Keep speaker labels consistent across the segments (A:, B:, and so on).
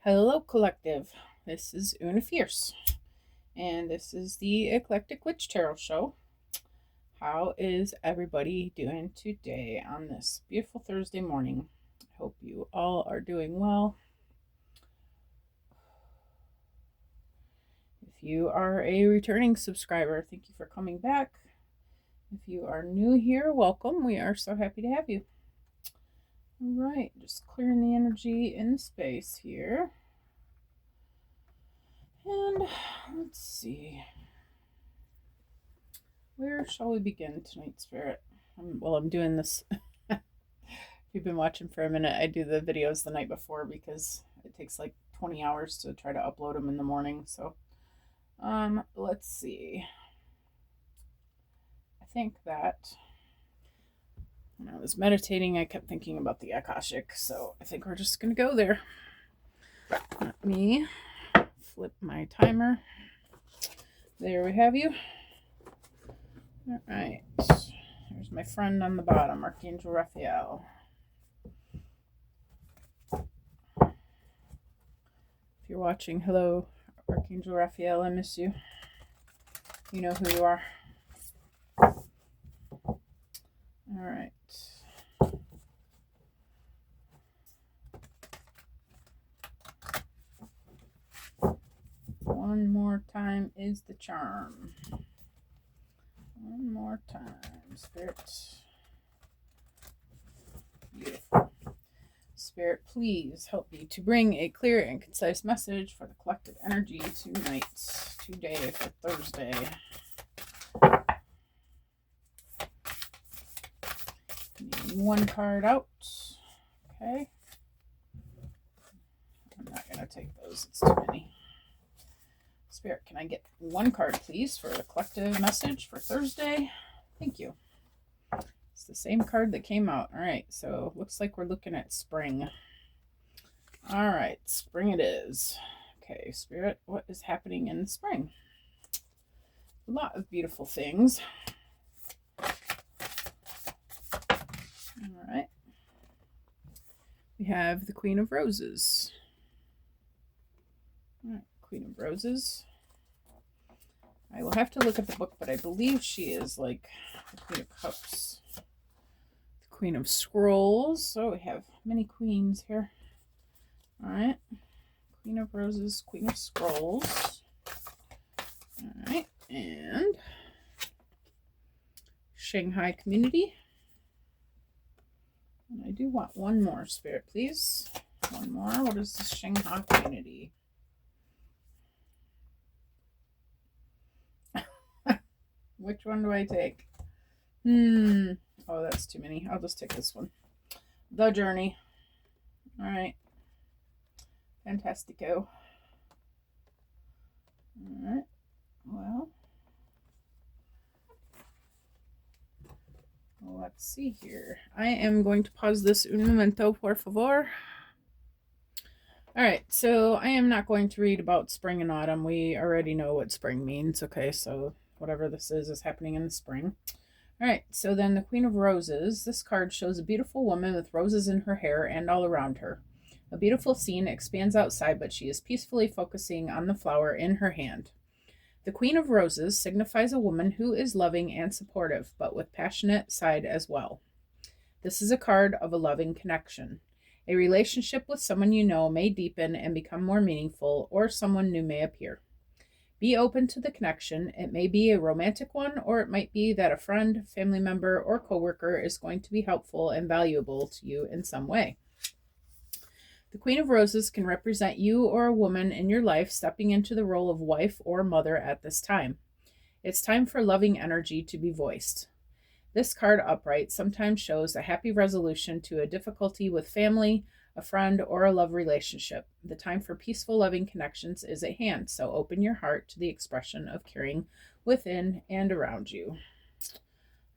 A: Hello, Collective. This is Una Fierce, and this is the Eclectic Witch Tarot Show. How is everybody doing today on this beautiful Thursday morning? I hope you all are doing well. If you are a returning subscriber, thank you for coming back. If you are new here, welcome. We are so happy to have you. All right, just clearing the energy in the space here. And let's see. Where shall we begin tonight, Spirit? I'm doing this. If you've been watching for a minute, I do the videos the night before because it takes like 20 hours to try to upload them in the morning. So, let's see. I think that when I was meditating, I kept thinking about the Akashic. So I think we're just going to go there. Let me flip my timer. There we have you. All right. There's my friend on the bottom, Archangel Raphael. If you're watching, hello, Archangel Raphael, I miss you. You know who you are. All right. One more time is the charm. One more time, Spirit. Beautiful. Spirit, please help me to bring a clear and concise message for the collective energy tonight, today, for Thursday. One card out. Okay. I'm not going to take those, it's too many. Spirit, can I get one card, please, for the collective message for Thursday? Thank you. It's the same card that came out. All right, so looks like we're looking at spring. All right, spring it is. Okay, Spirit, what is happening in the spring? A lot of beautiful things. All right. We have the Queen of Roses. All right, Queen of Roses. I will have to look at the book, but I believe she is like the Queen of Cups. The Queen of Scrolls. So we have many queens here. All right. Queen of Roses, Queen of Scrolls. All right. And Shanghai Community. And I do want one more, Spirit, please. One more. What is the Shanghai Community? Which one do I take? Oh, that's too many. I'll just take this one. The Journey. All right. Fantastico. All right. Well, let's see here. I am going to pause this un momento, por favor. All right, so I am not going to read about spring and autumn. We already know what spring means. Okay, so whatever this is happening in the spring. All right, so then the Queen of Roses. This card shows a beautiful woman with roses in her hair and all around her. A beautiful scene expands outside, but she is peacefully focusing on the flower in her hand. The Queen of Roses signifies a woman who is loving and supportive, but with passionate side as well. This is a card of a loving connection. A relationship with someone you know may deepen and become more meaningful, or someone new may appear. Be open to the connection. It may be a romantic one, or it might be that a friend, family member, or coworker is going to be helpful and valuable to you in some way. The Queen of Roses can represent you or a woman in your life stepping into the role of wife or mother at this time. It's time for loving energy to be voiced. This card upright sometimes shows a happy resolution to a difficulty with family, a friend, or a love relationship. The time for peaceful, loving connections is at hand, so open your heart to the expression of caring within and around you.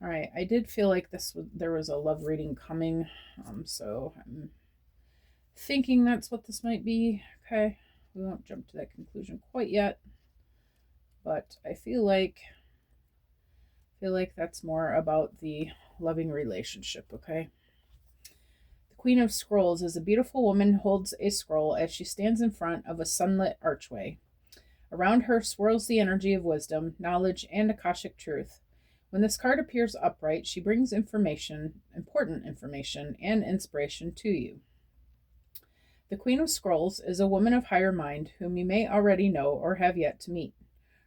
A: All right, I did feel like there was a love reading coming, so I'm thinking that's what this might be. Okay, we won't jump to that conclusion quite yet, but I feel like that's more about the loving relationship. Okay, the Queen of Scrolls is a beautiful woman who holds a scroll as she stands in front of a sunlit archway. Around her swirls the energy of wisdom, knowledge, and Akashic truth. When this card appears upright, she brings information, important information, and inspiration to you. The Queen of Scrolls is a woman of higher mind whom you may already know or have yet to meet.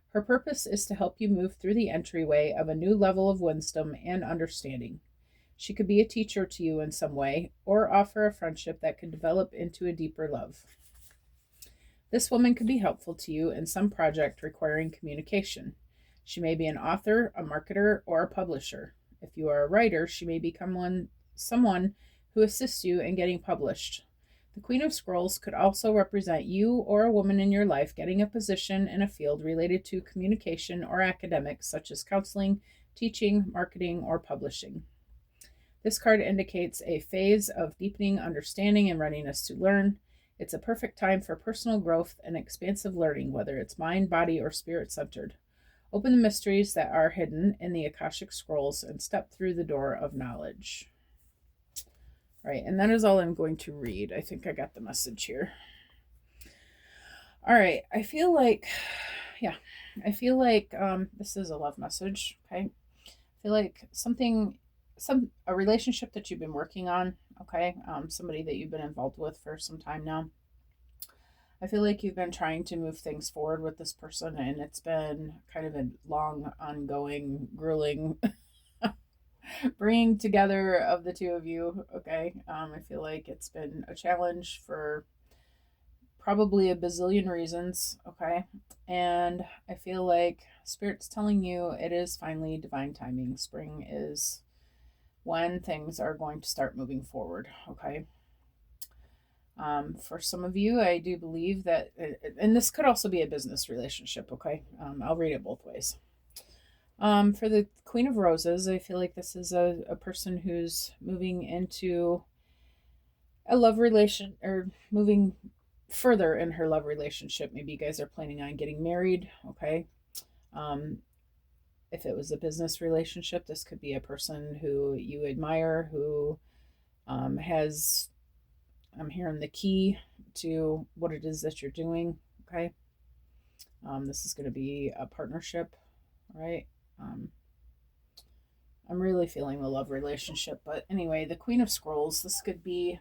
A: Her purpose is to help you move through the entryway of a new level of wisdom and understanding. She could be a teacher to you in some way, or offer a friendship that could develop into a deeper love. This woman could be helpful to you in some project requiring communication. She may be an author, a marketer, or a publisher. If you are a writer, she may become someone who assists you in getting published. The Queen of Scrolls could also represent you or a woman in your life getting a position in a field related to communication or academics, such as counseling, teaching, marketing, or publishing. This card indicates a phase of deepening understanding and readiness to learn. It's a perfect time for personal growth and expansive learning, whether it's mind, body, or spirit-centered. Open the mysteries that are hidden in the Akashic Scrolls and step through the door of knowledge. Right, and that is all I'm going to read. I think I got the message here. All right, I feel like this is a love message, okay? I feel like a relationship that you've been working on, okay? Somebody that you've been involved with for some time now. I feel like you've been trying to move things forward with this person, and it's been kind of a long, ongoing, grueling bringing together of the two of you, okay? I feel like it's been a challenge for probably a bazillion reasons, okay? And I feel like Spirit's telling you it is finally divine timing. Spring is when things are going to start moving forward, okay? For some of you, I do believe that, and this could also be a business relationship, okay? I'll read it both ways. For the Queen of Roses, I feel like this is a person who's moving into a love relation, or moving further in her love relationship. Maybe you guys are planning on getting married, okay? If it was a business relationship, this could be a person who you admire, who has, I'm hearing, the key to what it is that you're doing, okay? This is going to be a partnership, right? I'm really feeling the love relationship. But anyway, the Queen of Scrolls, this could be,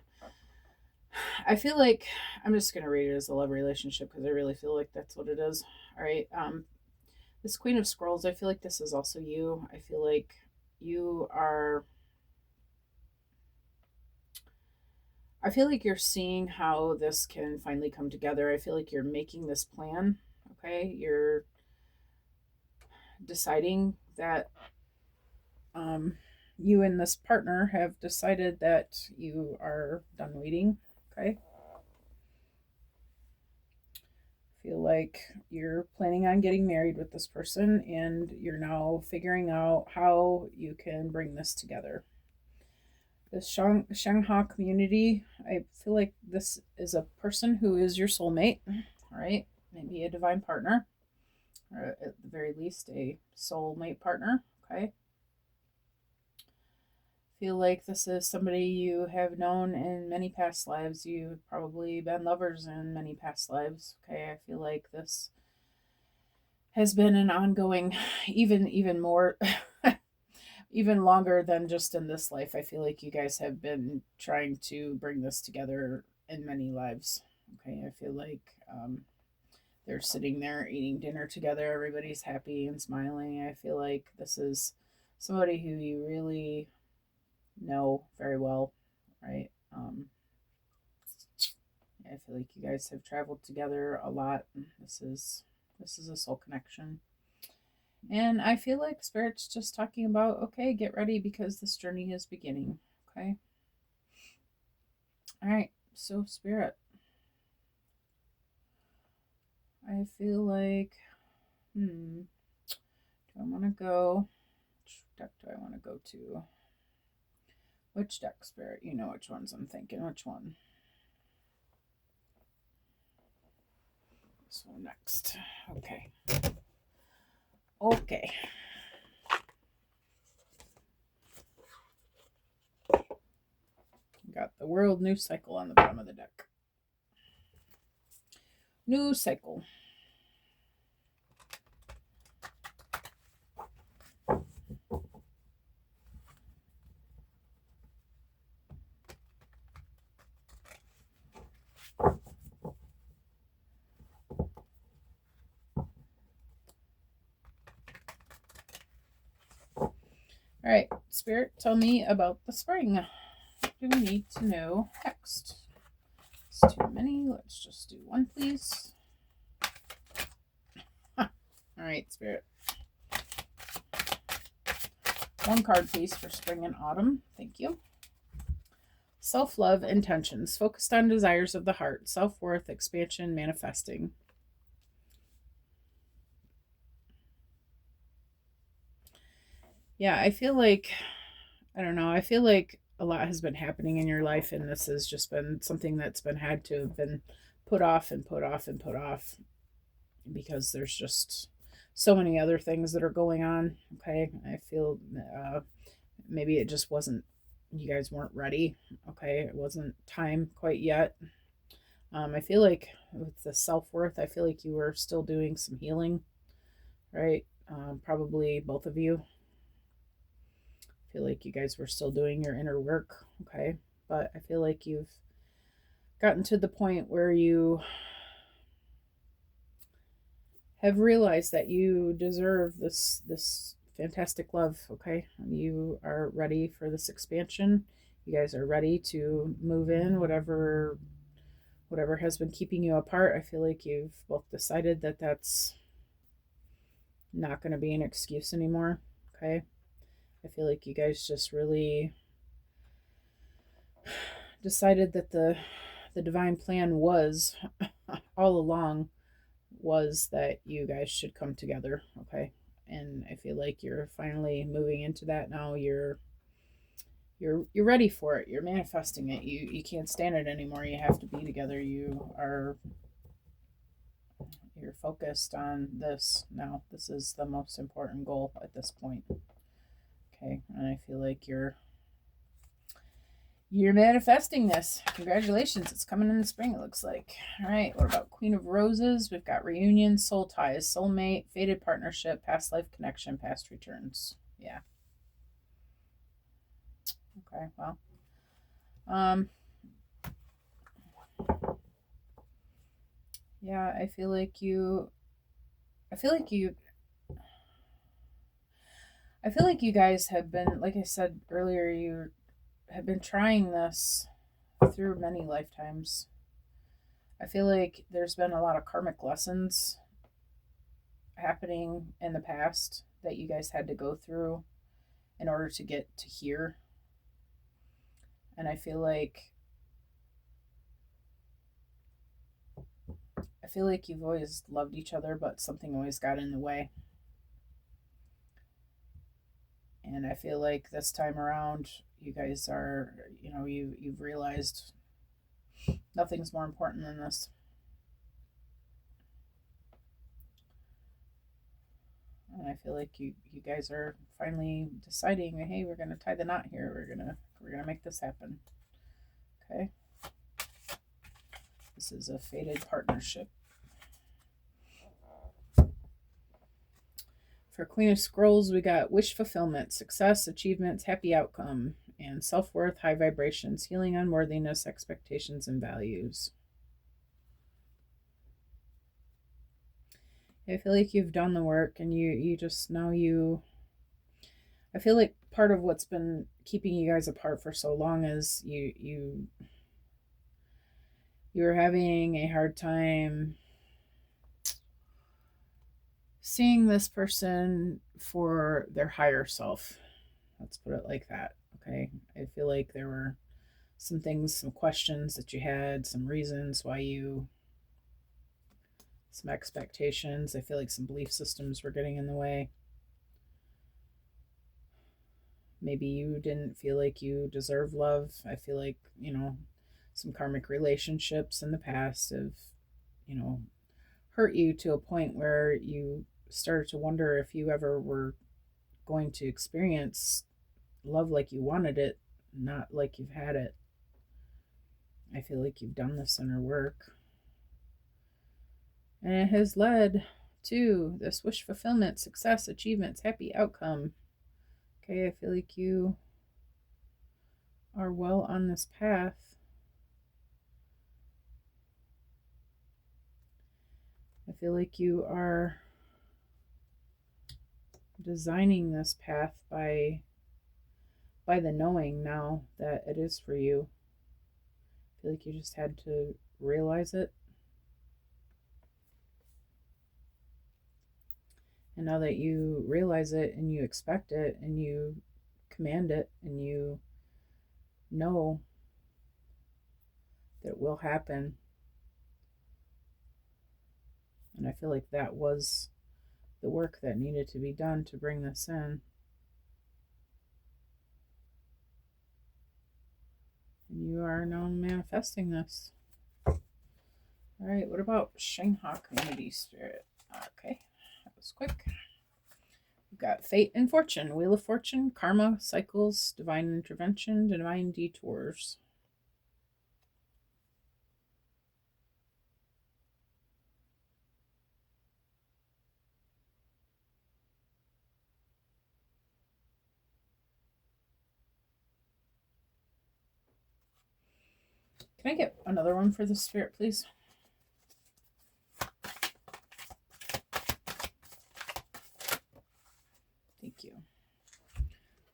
A: I feel like, I'm just going to read it as a love relationship because I really feel like that's what it is. All right. This Queen of Scrolls, I feel like this is also you. I feel like you are, I feel like you're seeing how this can finally come together. I feel like you're making this plan, okay? You're deciding that you and this partner have decided that you are done waiting, okay? Feel like you're planning on getting married with this person, and you're now figuring out how you can bring this together. The Shanghai community, I feel like this is a person who is your soulmate, all right? Maybe a divine partner, or at the very least a soulmate partner, okay? Feel like this is somebody you have known in many past lives. You've probably been lovers in many past lives, okay? I feel like this has been an ongoing, even more even longer than just in this life. I feel like you guys have been trying to bring this together in many lives, okay? I feel like they're sitting there eating dinner together, everybody's happy and smiling. I feel like this is somebody who you really know very well, right? I feel like you guys have traveled together a lot. This is a soul connection. And I feel like Spirit's just talking about, okay, get ready because this journey is beginning, okay? All right, so Spirit, I feel like, do I want to go, which deck do I want to go to? Which deck, Spirit? You know which ones I'm thinking. Which one? This one next. Okay. Okay. Got The world, new cycle on the bottom of the deck. New cycle. All right, Spirit, tell me about the spring. What do we need to know next? It's too many. Let's just do one, please. All right, Spirit. One card, please, for spring and autumn. Thank you. Self-love, intentions, focused on desires of the heart, self-worth, expansion, manifesting. Yeah, I feel like, I don't know, I feel like a lot has been happening in your life, and this has just been something that's been had to have been put off and put off and put off because there's just so many other things that are going on. Okay, I feel maybe it just wasn't, you guys weren't ready. Okay, it wasn't time quite yet. I feel like with the self-worth, I feel like you were still doing some healing, right? Probably both of you. I feel like you guys were still doing your inner work, okay? But I feel like you've gotten to the point where you have realized that you deserve this fantastic love, okay? You are ready for this expansion. You guys are ready to move in, whatever has been keeping you apart. I feel like you've both decided that that's not going to be an excuse anymore, okay? I feel like you guys just really decided that the divine plan was all along was that you guys should come together, okay? And I feel like you're finally moving into that now. You're ready for it. You're manifesting it. You can't stand it anymore. You have to be together. You're focused on this now. This is the most important goal at this point. Okay, and I feel like you're manifesting this. Congratulations. It's coming in the spring, it looks like. All right, what about Queen of Roses? We've got reunion, soul ties, soulmate, fated partnership, past life connection, past returns. Yeah. Okay, well. Yeah, I feel like you guys have been, like I said earlier, you have been trying this through many lifetimes. I feel like there's been a lot of karmic lessons happening in the past that you guys had to go through in order to get to here. And I feel like you've always loved each other, but something always got in the way. And I feel like this time around, you guys are, you've realized nothing's more important than this. And I feel like you guys are finally deciding, hey, we're gonna tie the knot here. We're gonna make this happen. Okay. This is a fated partnership. For Queen of Scrolls, we got wish fulfillment, success, achievements, happy outcome, and self-worth, high vibrations, healing, unworthiness, expectations, and values. I feel like you've done the work, and you just now I feel like part of what's been keeping you guys apart for so long is you're having a hard time seeing this person for their higher self. Let's put it like that. Okay. I feel like there were some things, some questions that you had, some reasons why some expectations. I feel like some belief systems were getting in the way. Maybe you didn't feel like you deserve love. I feel like, some karmic relationships in the past have, hurt you to a point where you started to wonder if you ever were going to experience love like you wanted it, not like you've had it. I feel like you've done this inner work. And it has led to this wish fulfillment, success, achievements, happy outcome. Okay, I feel like you are well on this path. I feel like you are designing this path by the knowing now that it is for you. I feel like you just had to realize it. And now that you realize it and you expect it and you command it and you know that it will happen. And I feel like that was the work that needed to be done to bring this in. And you are now manifesting this. All right, what about Shanghai Community Spirit? Okay, that was quick. We've got Fate and Fortune, Wheel of Fortune, Karma, Cycles, Divine Intervention, Divine Detours. Can I get another one for the Spirit, please? Thank you.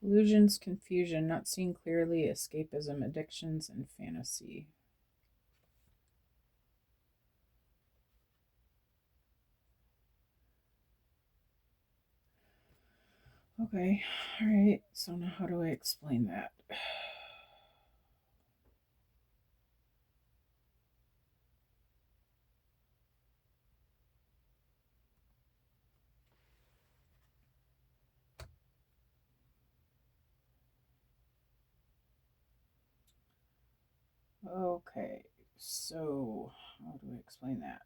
A: Illusions, confusion, not seeing clearly, escapism, addictions, and fantasy. Okay, all right, so now how do I explain that? Okay, so how do I explain that?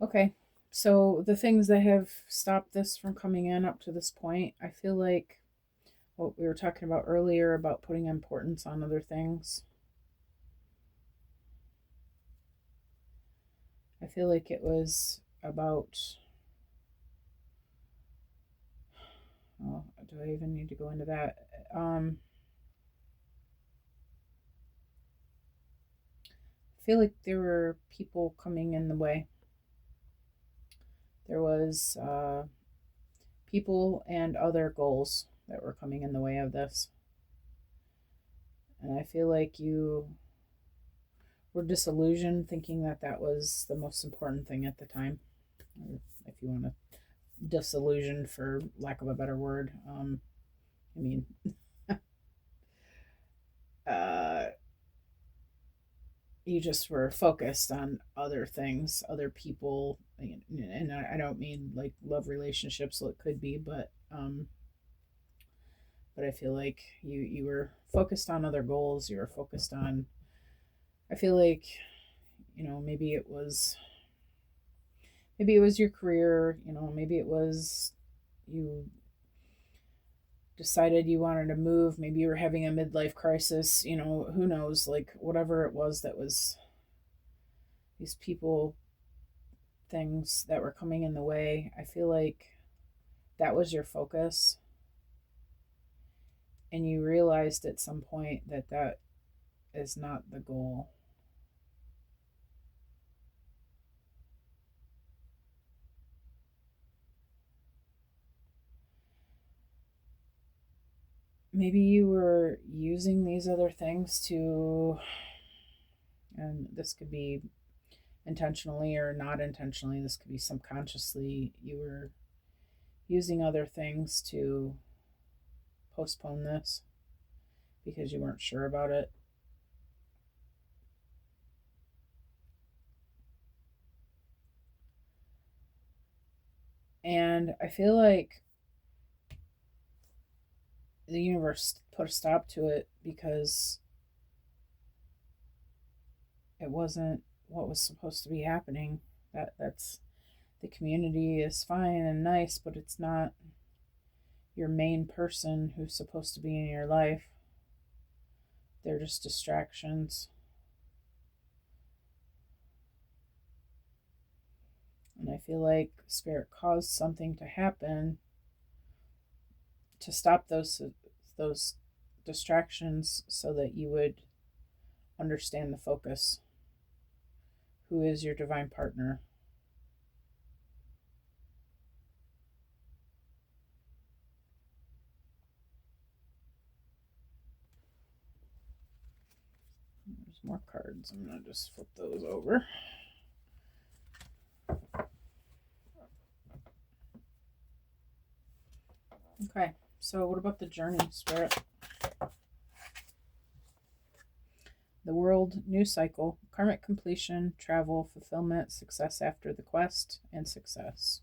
A: Okay, so the things that have stopped this from coming in up to this point, I feel like what we were talking about earlier about putting importance on other things. I feel like it was about, oh, do I even need to go into that? I feel like there were people coming in the way. There was people and other goals that were coming in the way of this. And I feel like you were disillusioned thinking that that was the most important thing at the time. Or if you want to, disillusioned for lack of a better word. I mean, uh, you just were focused on other things, other people, and I don't mean like love relationships. So it could be, but I feel like you were focused on other goals. You were focused on. I feel like, maybe it was your career. Maybe it was you decided you wanted to move. Maybe you were having a midlife crisis. Who knows? Like whatever it was that was these people, things that were coming in the way. I feel like that was your focus, and you realized at some point that that is not the goal. Maybe you were using these other things to, and this could be intentionally or not intentionally, this could be subconsciously, you were using other things to postpone this because you weren't sure about it. And I feel like the universe put a stop to it because it wasn't what was supposed to be happening. That's The community is fine and nice, but it's not your main person who's supposed to be in your life. They're just distractions. And I feel like Spirit caused something to happen to stop those distractions so that you would understand the focus. Who is your divine partner? There's more cards. I'm going to just flip those over. Okay, so what about the journey, Spirit? The world, new cycle, karmic completion, travel, fulfillment, success after the quest, and success.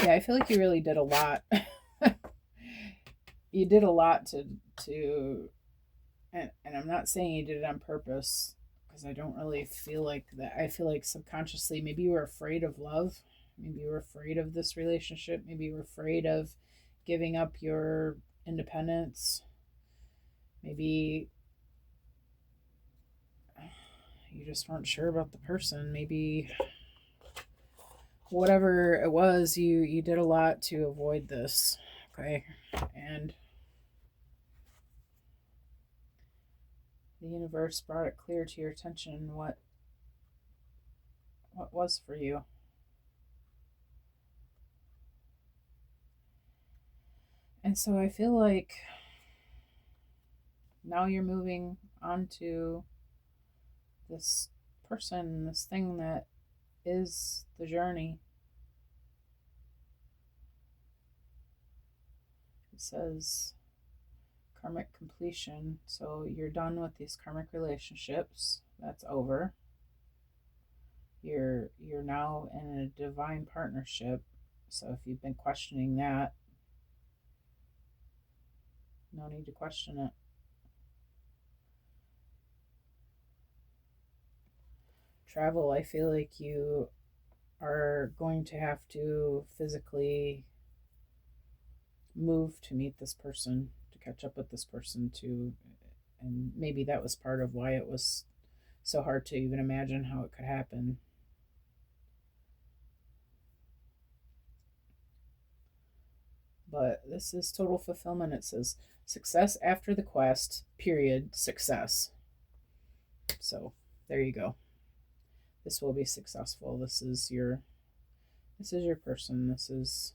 A: Yeah, I feel like you really did a lot. You did a lot to and I'm not saying you did it on purpose, because I don't really feel like that. I feel like subconsciously maybe you were afraid of love. Maybe you were afraid of this relationship. Maybe you were afraid of giving up your independence. Maybe you just weren't sure about the person. Maybe whatever it was, you did a lot to avoid this. Okay. And the universe brought it clear to your attention what was for you. And so I feel like now you're moving on to this person, this thing that is the journey. It says karmic completion. So you're done with these karmic relationships. That's over. You're now in a divine partnership. So if you've been questioning that, no need to question it. Travel, I feel like you are going to have to physically move to meet this person, to catch up with this person, to, and maybe that was part of why it was so hard to even imagine how it could happen. But this is total fulfillment. It says success after the quest, period, success. So there you go. This will be successful. This is your person. This is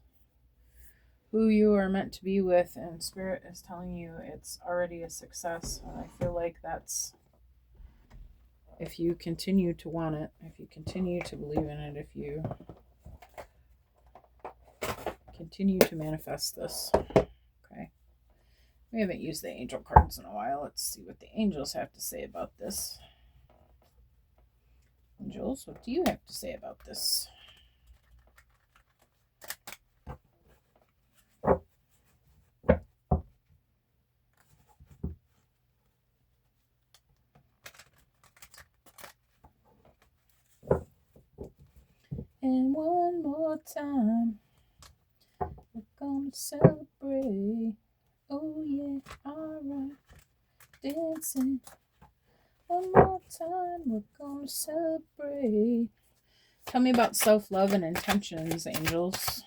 A: who you are meant to be with, and Spirit is telling you it's already a success. And I feel like that's, if you continue to want it, if you continue to believe in it, if you continue to manifest this. Okay. We haven't used the angel cards in a while. Let's see what the angels have to say about this. Angels, what do you have to say about this? And one more time, we're gonna celebrate. Oh yeah, alright. Dancing. One more time, we're gonna celebrate. Tell me about self-love and intentions, angels.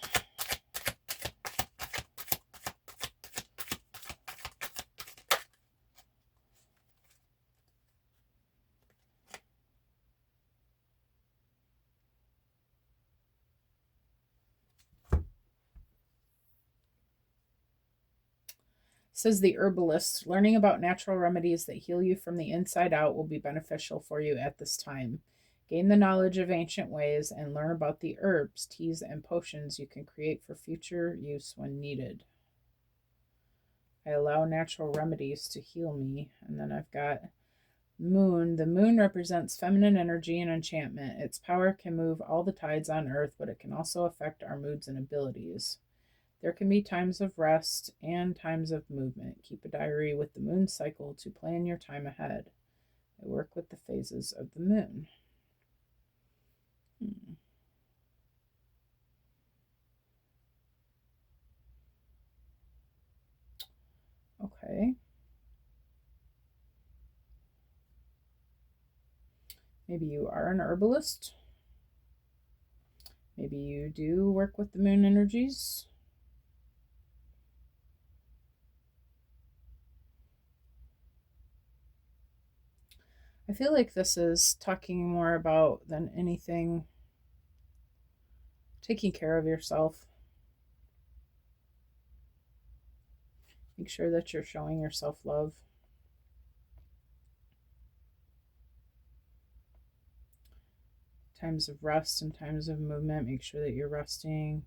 A: Says the herbalist, learning about natural remedies that heal you from the inside out will be beneficial for you at this time. Gain the knowledge of ancient ways and learn about the herbs, teas, and potions you can create for future use when needed. I allow natural remedies to heal me. And then I've got moon. The moon represents feminine energy and enchantment. Its power can move all the tides on earth, but it can also affect our moods and abilities. There can be times of rest and times of movement. Keep a diary with the moon cycle to plan your time ahead. I work with the phases of the moon. Okay. Maybe you are an herbalist. Maybe you do work with the moon energies. I feel like this is talking more about than anything taking care of yourself. Make sure that you're showing yourself love. Times of rest and times of movement, make sure that you're resting.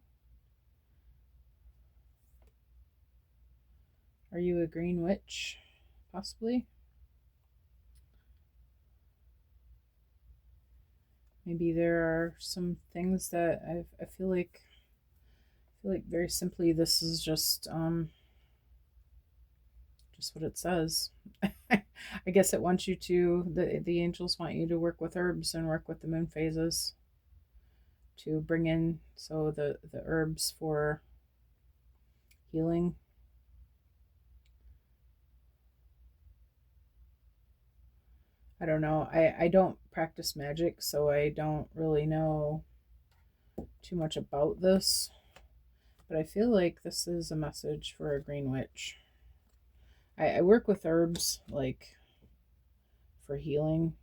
A: Are you a green witch? Possibly. Maybe there are some things that I feel like very simply this is just what it says. I guess it wants you to the angels want you to work with herbs and work with the moon phases to bring in the herbs for healing. I don't know. I don't practice magic, so I don't really know too much about this. But I feel like this is a message for a green witch. I work with herbs like for healing,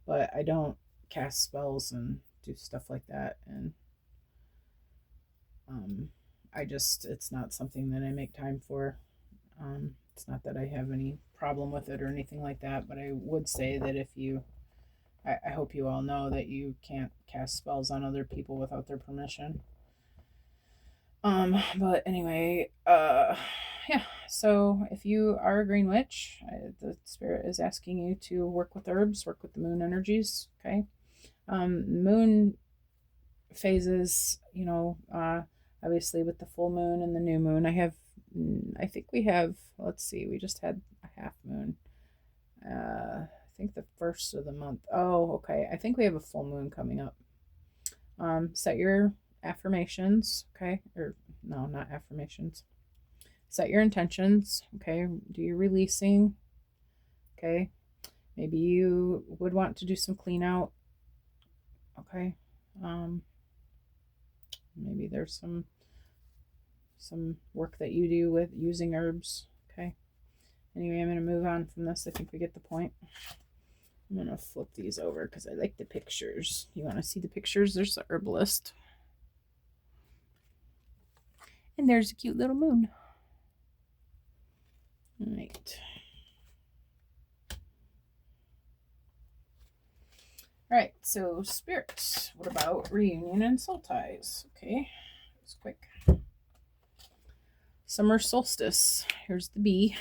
A: but I don't cast spells and do stuff like that. And it's not something that I make time for. It's not that I have any problem with it or anything like that, but I would say that I hope you all know that you can't cast spells on other people without their permission. But anyway, yeah. So if you are a green witch, the spirit is asking you to work with herbs, work with the moon energies. Okay. Moon phases, obviously with the full moon and the new moon. I think we have, let's see, we just had a half moon. I think the first of the month. Oh, okay. I think we have a full moon coming up. Set your affirmations, okay? Or no, not affirmations. Set your intentions, okay? Do your releasing, okay? Maybe you would want to do some clean out, okay? Maybe there's some work that you do with using herbs, okay? Anyway, I'm going to move on from this. I think we get the point. I'm going to flip these over because I like the pictures. You want to see the pictures? There's the herbalist. And there's a cute little moon. All right. All right, so spirits. What about reunion and soul ties? Okay, it's quick. Summer solstice. Here's the bee.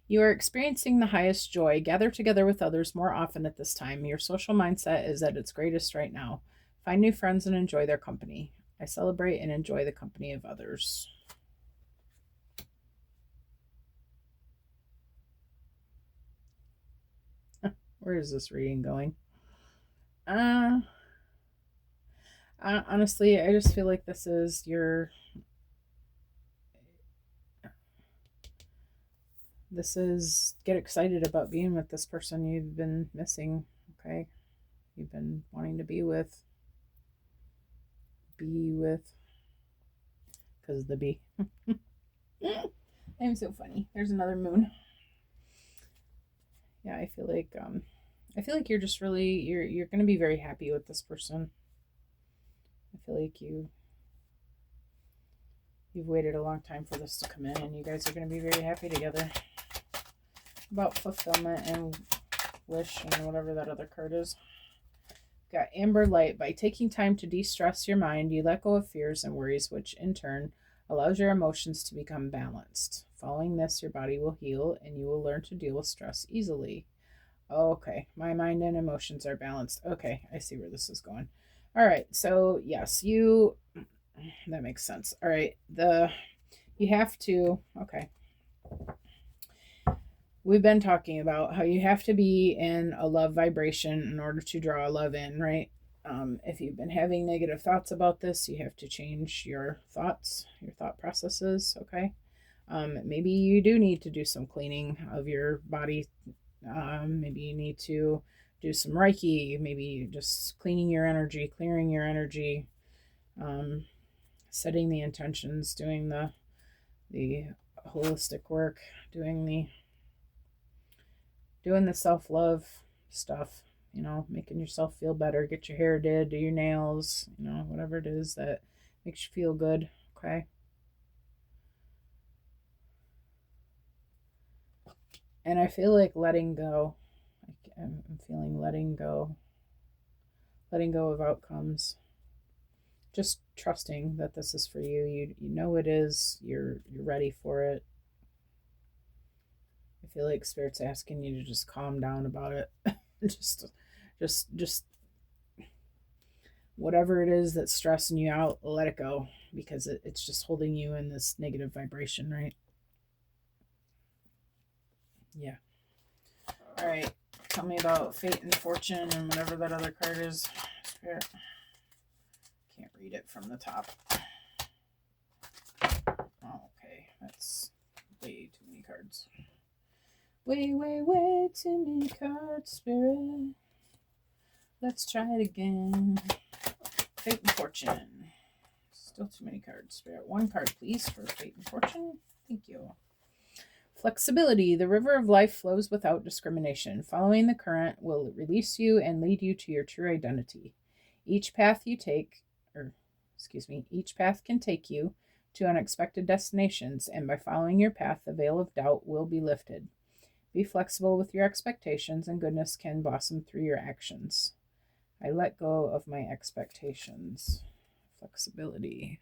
A: You are experiencing the highest joy. Gather together with others more often at this time. Your social mindset is at its greatest right now. Find new friends and enjoy their company. I celebrate and enjoy the company of others. Where is this reading going? Honestly, I just feel like this is get excited about being with this person you've been missing, okay? You've been wanting to be with. Because of the bee. I'm so funny. There's another moon. Yeah, I feel like you're just really you're gonna be very happy with this person. I feel like you've waited a long time for this to come in, and you guys are gonna be very happy together. About fulfillment and wish and whatever that other card is. Got Amber Light. By taking time to de-stress your mind, you let go of fears and worries, which in turn allows your emotions to become balanced. Following this, your body will heal and you will learn to deal with stress easily. Okay, my mind and emotions are balanced. Okay, I see where this is going. All right, so yes, that makes sense. All right, you have to, okay. we've been talking about how you have to be in a love vibration in order to draw love in, right? If you've been having negative thoughts about this, you have to change your thoughts, your thought processes, okay? Maybe you do need to do some cleaning of your body. Maybe you need to do some Reiki, maybe just cleaning your energy, clearing your energy, setting the intentions, doing the holistic work, doing the self-love stuff, making yourself feel better, get your hair did, do your nails, whatever it is that makes you feel good, okay? And I feel like letting go. I'm feeling letting go of outcomes. Just trusting that this is for you. You know it is. You're ready for it. I feel like Spirit's asking you to just calm down about it. just whatever it is that's stressing you out, let it go, because it's just holding you in this negative vibration, right? Yeah. All right. Tell me about fate and fortune and whatever that other card is. Spirit. Can't read it from the top. Oh, okay. That's way too many cards. Way too many cards, Spirit. Let's try it again. Fate and fortune. Still too many cards, Spirit. One card, please, for fate and fortune. Thank you. Flexibility. The river of life flows without discrimination. Following the current will release you and lead you to your true identity. Each path can take you to unexpected destinations, and by following your path, the veil of doubt will be lifted. Be flexible with your expectations, and goodness can blossom through your actions. I let go of my expectations. Flexibility.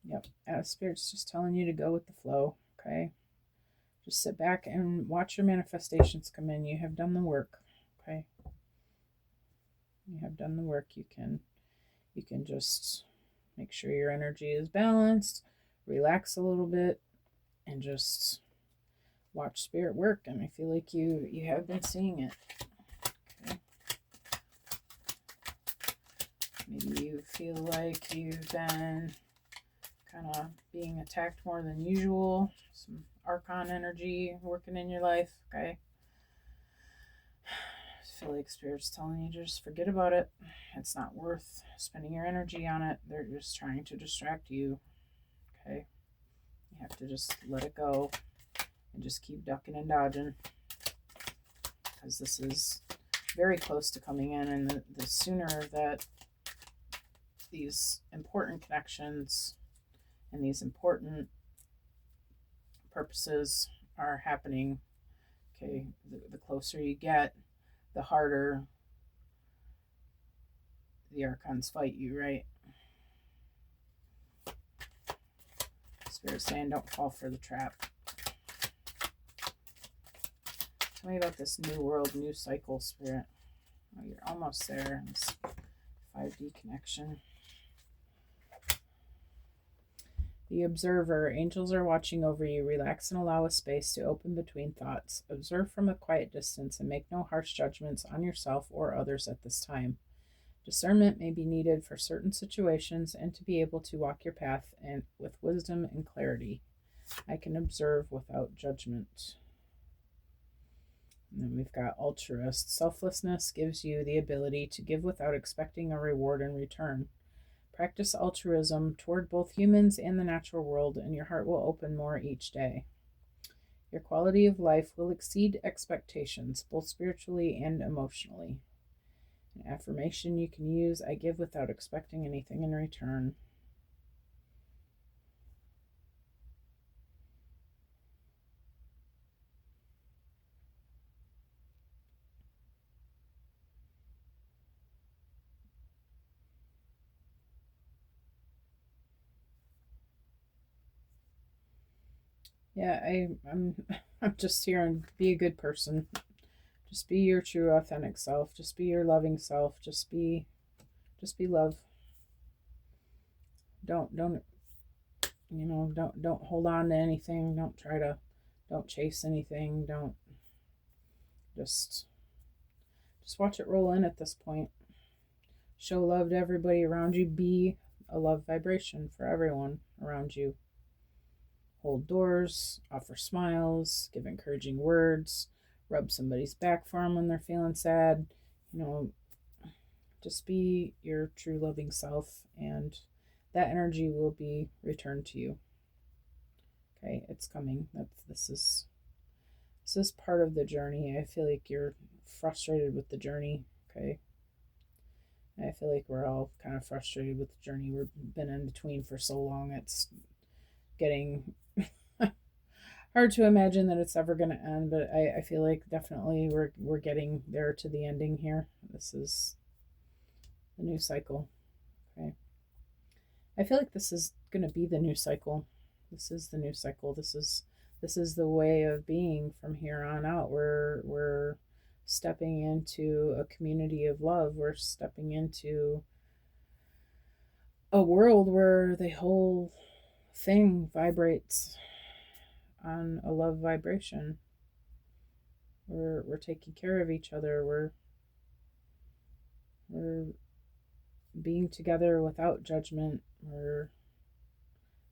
A: Yep. Spirit's just telling you to go with the flow, okay? Just sit back and watch your manifestations come in. You have done the work, okay? You have done the work. You can just make sure your energy is balanced, relax a little bit, and just watch Spirit work. And I feel like you have been seeing it. Okay. Maybe you feel like you've been kind of being attacked more than usual. Some Archon energy working in your life, okay? I feel like Spirit's telling you to just forget about it. It's not worth spending your energy on it. They're just trying to distract you, okay? You have to just let it go and just keep ducking and dodging, because this is very close to coming in, and the sooner that these important connections and these important purposes are happening, okay, the closer you get, the harder the Archons fight you, right? Spirit's saying don't fall for the trap. Tell me about this new world, new cycle, Spirit. Oh, you're almost there. This 5D connection. The observer. Angels are watching over you. Relax and allow a space to open between thoughts. Observe from a quiet distance and make no harsh judgments on yourself or others at this time. Discernment may be needed for certain situations and to be able to walk your path and with wisdom and clarity. I can observe without judgment. And then we've got altruist. Selflessness gives you the ability to give without expecting a reward in return. Practice altruism toward both humans and the natural world, and your heart will open more each day. Your quality of life will exceed expectations, both spiritually and emotionally. An affirmation you can use: I give without expecting anything in return. Yeah, I'm just here and be a good person. Just be your true authentic self. Just be your loving self. Just be love. Don't hold on to anything. Don't Don't chase anything. Don't just watch it roll in at this point. Show love to everybody around you. Be a love vibration for everyone around you. Hold doors, offer smiles, give encouraging words, rub somebody's back for them when they're feeling sad. Just be your true loving self, and that energy will be returned to you. Okay, it's coming. This is part of the journey. I feel like you're frustrated with the journey. Okay, I feel like we're all kind of frustrated with the journey. We've been in between for so long. It's getting hard to imagine that it's ever going to end, but I feel like definitely we're getting there to the ending here. This is the new cycle. Okay, I feel like this is going to be the new cycle. This is the new cycle. This is the way of being from here on out. We're stepping into a community of love. We're stepping into a world where the whole thing vibrates on a love vibration. We're taking care of each other. We're being together without judgment. We're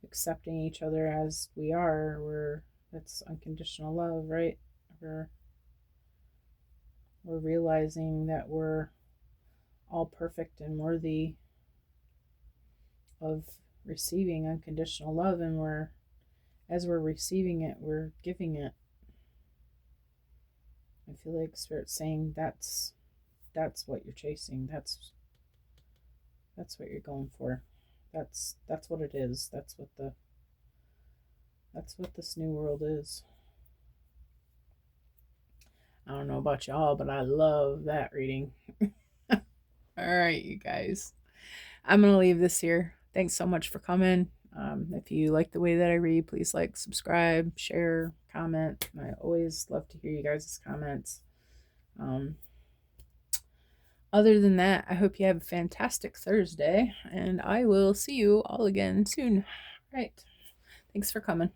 A: accepting each other as we are. That's unconditional love, right? We're realizing that we're all perfect and worthy of receiving unconditional love, and as we're receiving it, we're giving it. I feel like Spirit's saying that's what you're chasing. That's what you're going for. That's what it is. That's what this new world is. I don't know about y'all, but I love that reading. All right, you guys. I'm going to leave this here. Thanks so much for coming. If you like the way that I read, please like, subscribe, share, comment. I always love to hear you guys' comments. Other than that, I hope you have a fantastic Thursday, and I will see you all again soon. All right. Thanks for coming.